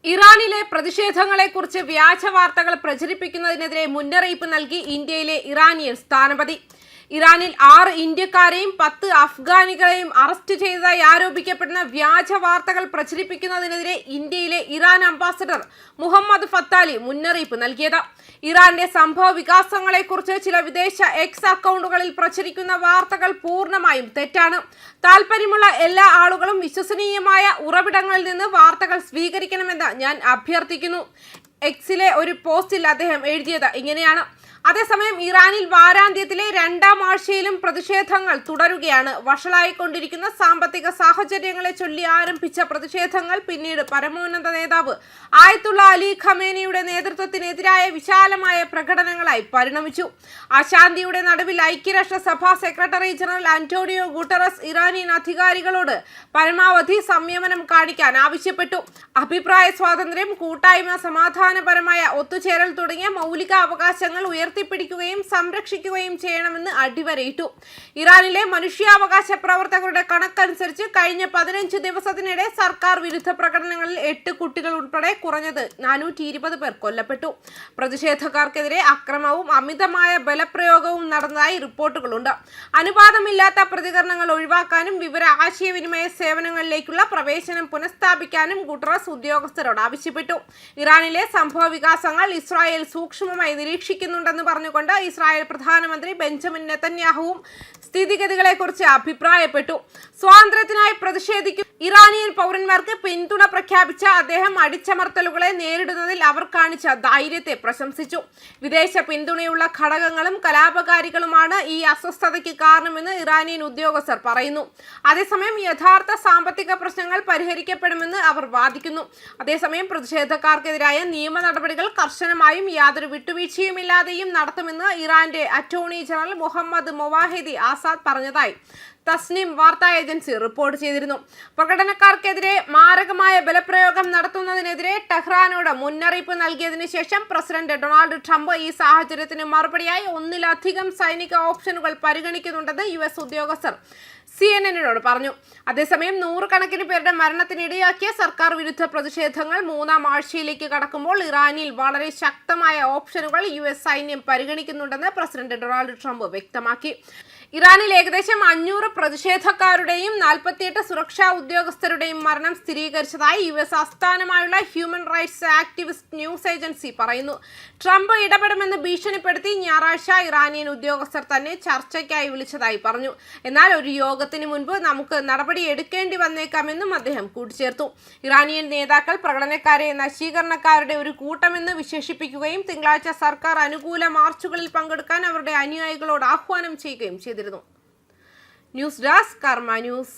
ഇറാനിലെ പ്രതിഷേധങ്ങളെക്കുറിച്ച് വ്യാജ വാർത്തകൾ പ്രചരിപ്പിക്കുന്നതിനെതിരെ മുന്നറിയിപ്പ് നൽകി ഇന്ത്യയിലെ ഇറാനിയൻ സ്ഥാനപതി. ഇറാനിൽ 6 ഇന്ത്യക്കാരെയും 10 അഫ്ഗാനികളെയും അറസ്റ്റ് ചെയ്തതായി ആരോപിക്കപ്പെടുന്ന വ്യാജ വാർത്തകൾ പ്രചരിപ്പിക്കുന്നതിനെതിരെ ഇന്ത്യയിലെ ഇറാൻ അംബാസഡർ മുഹമ്മദ് ഫത്താലി മുന്നറിയിപ്പ് നൽകിയത്. ഇറാന്റെ സംഭവ വികാസങ്ങളെക്കുറിച്ച് ചില വിദേശ എക്സ് അക്കൗണ്ടുകളിൽ പ്രചരിക്കുന്ന വാർത്തകൾ പൂർണ്ണമായും തെറ്റാണ്. താൽപര്യമുള്ള എല്ലാ ആളുകളും വിശ്വസനീയമായ ഉറവിടങ്ങളിൽ നിന്ന് വാർത്തകൾ സ്വീകരിക്കണമെന്ന് ഞാൻ അഭ്യർത്ഥിക്കുന്നു. എക്സിലെ ഒരു പോസ്റ്റിൽ അദ്ദേഹം എഴുതിയത് ഇങ്ങനെയാണ്: അതേസമയം ഇറാനിൽ വാരാന്ത്യത്തിലെ 2ാം ആഴ്ചയിലും പ്രതിഷേധങ്ങൾ തുടരുകയാണ്. വഷളായിക്കൊണ്ടിരിക്കുന്ന സാമ്പത്തിക സാഹചര്യങ്ങളെ ചൊല്ലി ആരംഭിച്ച പ്രതിഷേധങ്ങൾ പിന്നീട് പരമോന്നത നേതാവ് ആയത്തുള്ള അലി ഖമേനിയുടെ നേതൃത്വത്തിനെതിരായ വിശാലമായ പ്രകടനങ്ങളായി പരിണമിച്ചു. അശാന്തിയുടെ നടുവിൽ ഐക്യരാഷ്ട്രസഭാ secretary general Antonio Guterres Iranian അധികാരികളോട് പരമാവധി സംയമനം കാണിക്കാൻ ആവശ്യപ്പെട്ടു. അഭിപ്രായ സ്വാതന്ത്ര്യം, കൂട്ടായ്മ, സമാധാനപരമായ ഒത്തുചേരൽ തുടങ്ങിയ മൗലിക അവകാശങ്ങൾ ഉയർത്തിപ്പിടിക്കുകയും സംരക്ഷിക്കുകയും ചെയ്യണമെന്ന് അടിവരയിട്ടു. ഇറാനിലെ മനുഷ്യാവകാശ പ്രവർത്തകരുടെ കണക്കനുസരിച്ച് കഴിഞ്ഞ 15 ദിവസത്തിനിടെ സർക്കാർ വിരുദ്ധ പ്രകടനങ്ങളിൽ 8 കുട്ടികൾ ഉൾപ്പെടെ കുറഞ്ഞത് 420 പേർ കൊല്ലപ്പെട്ടു. പ്രതിഷേധക്കാർക്കെതിരെ അക്രമവും അമിതമായ ബലപ്രയോഗവും നടന്നതായി റിപ്പോർട്ടുകളുണ്ട്. അനുവാദമില്ലാത്ത പ്രതികരണങ്ങൾ ഒഴിവാക്കാനും വിവര ആശയവിനിമയ സേവനങ്ങളിലേക്കുള്ള പ്രവേശനം പുനഃസ്ഥാപിക്കാനും ഗുട്ടറസ് ഉദ്യോഗസ്ഥരോട് ആവശ്യപ്പെട്ടു. ഇറാനിലെ സംഭവ വികാസങ്ങൾ ഇസ്രായേൽ സൂക്ഷ്മമായി നിരീക്ഷിക്കുന്നുണ്ടെന്ന് പറഞ്ഞുകൊണ്ട് ഇസ്രായേൽ പ്രധാനമന്ത്രി ബെഞ്ചമിൻ നെതന്യാഹുവും സ്ഥിതിഗതികളെക്കുറിച്ച് അഭിപ്രായപ്പെട്ടു. സ്വാതന്ത്ര്യത്തിനായി പ്രതിഷേധിക്കും ഇറാനിയൻ പൗരന്മാർക്ക് പിന്തുണ പ്രഖ്യാപിച്ച അദ്ദേഹം അടിച്ചമർത്തലുകളെ നേരിടുന്നതിൽ അവർ കാണിച്ച ധൈര്യത്തെ പ്രശംസിച്ചു. വിദേശ പിന്തുണയുള്ള ഘടകങ്ങളും കലാപകാരികളുമാണ് ഈ അസ്വസ്ഥതയ്ക്ക് കാരണമെന്ന് ഇറാനിയൻ ഉദ്യോഗസ്ഥർ പറയുന്നു. അതേസമയം യഥാർത്ഥ സാമ്പത്തിക പ്രശ്നങ്ങൾ പരിഹരിക്കപ്പെടുമെന്ന് അവർ വാദിക്കുന്നു. അതേസമയം പ്രതിഷേധക്കാർക്കെതിരായ നിയമ നടപടികൾ കർശനമായും യാതൊരു വിട്ടുവീഴ്ചയുമില്ലാതെയും നടത്തുമെന്ന് ഇറാന്റെ അറ്റോർണി ജനറൽ മുഹമ്മദ് മൊവാഹിദി ആസാദ് പറഞ്ഞതായി തസ്നിം വാർത്താ ഏജൻസി റിപ്പോർട്ട് ചെയ്തിരുന്നു. പ്രകടനക്കാർക്കെതിരെ മാരകമായ ബലപ്രയോഗം നടത്തുന്നതിനെതിരെ ടെഹ്റാനോട് മുന്നറിയിപ്പ് നൽകിയതിനു ശേഷം പ്രസിഡന്റ് ഡൊണാൾഡ് ട്രംപ് ഈ സാഹചര്യത്തിന് മറുപടിയായി 1-ലധികം സൈനിക ഓപ്ഷനുകൾ പരിഗണിക്കുന്നുണ്ടെന്ന് US ഉദ്യോഗസ്ഥർ CNN-നോട് പറഞ്ഞു. അതേസമയം 100 കണക്കിന് പേരുടെ മരണത്തിനിടയാക്കിയ സർക്കാർ വിരുദ്ധ പ്രതിഷേധങ്ങൾ 3ാം ആഴ്ചയിലേക്ക് കടക്കുമ്പോൾ ഇറാനിൽ വളരെ ശക്തമായ ഓപ്ഷനുകൾ US സൈന്യം പരിഗണിക്കുന്നുണ്ടെന്ന് പ്രസിഡന്റ് ഡൊണാൾഡ് ട്രംപ് വ്യക്തമാക്കി. ഇറാനിൽ ഏകദേശം 500 പ്രതിഷേധക്കാരുടെയും 48 സുരക്ഷാ ഉദ്യോഗസ്ഥരുടെയും മരണം സ്ഥിരീകരിച്ചതായി US ആസ്ഥാനമായുള്ള human rights activist news agency പറയുന്നു. ട്രംപ് ഇടപെടുമെന്ന് ഭീഷണിപ്പെടുത്തി ഞായറാഴ്ച ഇറാനിയൻ ഉദ്യോഗസ്ഥർ തന്നെ ചർച്ചയ്ക്കായി വിളിച്ചതായി പറഞ്ഞു. എന്നാൽ ഒരു യോഗത്തിന് മുൻപ് നമുക്ക് നടപടി എടുക്കേണ്ടി വന്നേക്കാമെന്നും അദ്ദേഹം കൂട്ടിച്ചേർത്തു. ഇറാനിയൻ നേതാക്കൾ പ്രകടനക്കാരെ നശീകരണക്കാരുടെ ഒരു കൂട്ടമെന്ന് വിശേഷിപ്പിക്കുകയും തിങ്കളാഴ്ച സർക്കാർ അനുകൂല മാർച്ചുകളിൽ പങ്കെടുക്കാൻ അവരുടെ അനുയായികളോട് ആഹ്വാനം ചെയ്യുകയും ചെയ്തിരുന്നു. ന്യൂസ് ഡെസ്ക് കർമ്മ ന്യൂസ്.